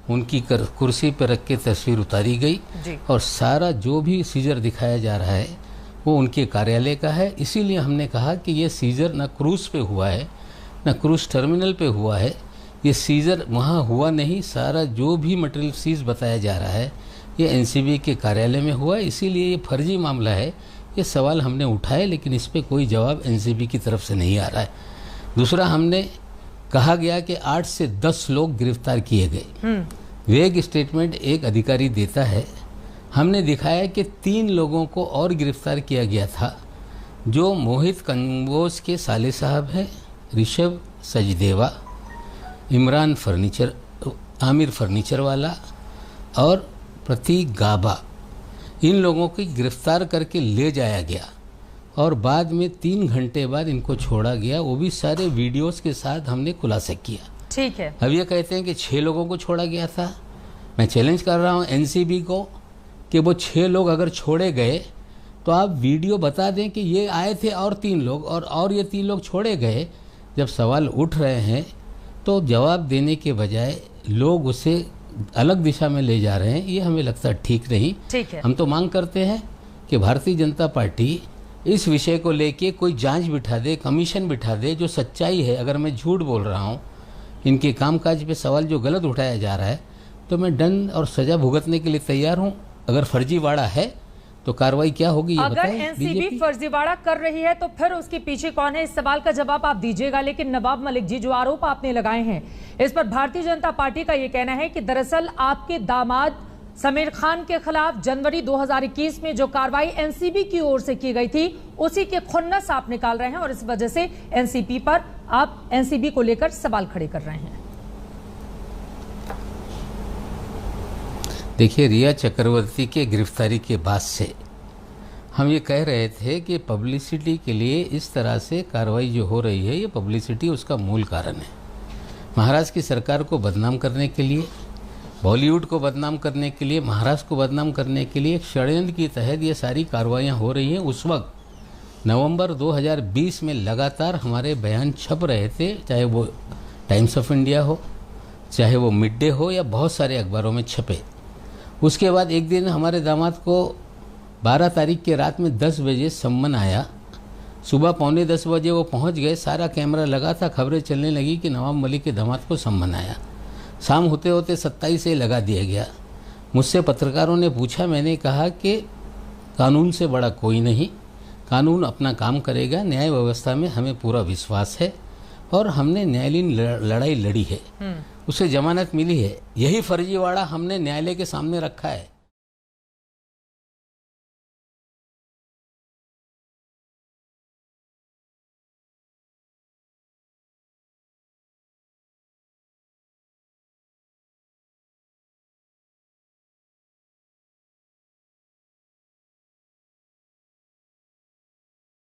उनकी कुर्सी पर रख के तस्वीर उतारी गई और सारा जो भी सीजर दिखाया जा रहा है वो उनके कार्यालय का है। इसीलिए हमने कहा कि ये सीजर न क्रूज पे हुआ है न क्रूज टर्मिनल पे हुआ है, ये सीजर वहाँ हुआ नहीं। सारा जो भी मटेरियल सीज बताया जा रहा है ये एनसीबी के कार्यालय में हुआ है। इसीलिए ये फर्जी मामला है। ये सवाल हमने उठाए लेकिन इस पर कोई जवाब एनसीबी की तरफ से नहीं आ रहा है। दूसरा, हमने कहा गया कि 8 से 10 लोग गिरफ्तार किए गए। वेग स्टेटमेंट एक अधिकारी देता है। हमने दिखाया कि 3 लोगों को और गिरफ्तार किया गया था, जो मोहित कंबोज के साले साहब हैं, ऋषभ सचदेवा, इमरान फर्नीचर, आमिर फर्नीचर वाला और प्रतीक गाबा। इन लोगों को गिरफ्तार करके ले जाया गया और बाद में 3 घंटे बाद इनको छोड़ा गया। वो भी सारे वीडियोस के साथ हमने खुलासा किया। ठीक है। अब ये कहते हैं कि 6 लोगों को छोड़ा गया था। मैं चैलेंज कर रहा हूँ एनसीबी को कि वो 6 लोग अगर छोड़े गए तो आप वीडियो बता दें कि ये आए थे और 3 लोग और ये 3 लोग छोड़े गए। जब सवाल उठ रहे हैं तो जवाब देने के बजाय लोग उसे अलग दिशा में ले जा रहे हैं। ये हमें लगता है ठीक नहीं। ठीक है। हम तो मांग करते हैं कि भारतीय जनता पार्टी इस विषय को लेके कोई जांच बिठा दे, कमीशन बिठा दे। जो सच्चाई है, अगर मैं झूठ बोल रहा हूँ, इनके कामकाज पे सवाल जो गलत उठाया जा रहा है, तो मैं दंड और सजा भुगतने के लिए तैयार हूँ। अगर फर्जीवाड़ा है तो कार्रवाई क्या होगी ये अगर एनसीबी फर्जीवाड़ा कर रही है तो फिर उसके पीछे कौन है, इस सवाल का जवाब आप दीजिएगा। लेकिन नवाब मलिक जी, जो आरोप आपने लगाए हैं इस पर भारतीय जनता पार्टी का ये कहना है कि दरअसल आपके दामाद समीर खान के खिलाफ जनवरी 2021 में जो कार्रवाई एनसीबी की ओर से की गई थी उसी के खुन्नस आप निकाल रहे हैं और इस वजह से एनसीबी पर आप एनसीबी को लेकर सवाल खड़े कर रहे हैं। देखिए, रिया चक्रवर्ती के गिरफ्तारी के बाद से हम ये कह रहे थे कि पब्लिसिटी के लिए इस तरह से कार्रवाई जो हो रही है, ये पब्लिसिटी उसका मूल कारण है। महाराष्ट्र की सरकार को बदनाम करने के लिए, बॉलीवुड को बदनाम करने के लिए, महाराष्ट्र को बदनाम करने के लिए एक षड्यंत्र के तहत ये सारी कार्रवाइयाँ हो रही हैं। उस वक्त नवंबर 2020 में लगातार हमारे बयान छप रहे थे, चाहे वो टाइम्स ऑफ इंडिया हो, चाहे वो मिड डे हो, या बहुत सारे अखबारों में छपे। उसके बाद एक दिन हमारे दामाद को 12 तारीख के रात में 10 बजे सम्मन आया। सुबह 9:45 बजे वो पहुंच गए। सारा कैमरा लगा था, खबरें चलने लगी कि नवाब मलिक के दामाद को सम्मन आया। शाम होते होते 27 से लगा दिया गया। मुझसे पत्रकारों ने पूछा, मैंने कहा कि कानून से बड़ा कोई नहीं, कानून अपना काम करेगा। न्याय व्यवस्था में हमें पूरा विश्वास है और हमने न्यायालयीन लड़ाई लड़ी है, उसे जमानत मिली है। यही फर्जीवाड़ा हमने न्यायालय के सामने रखा है।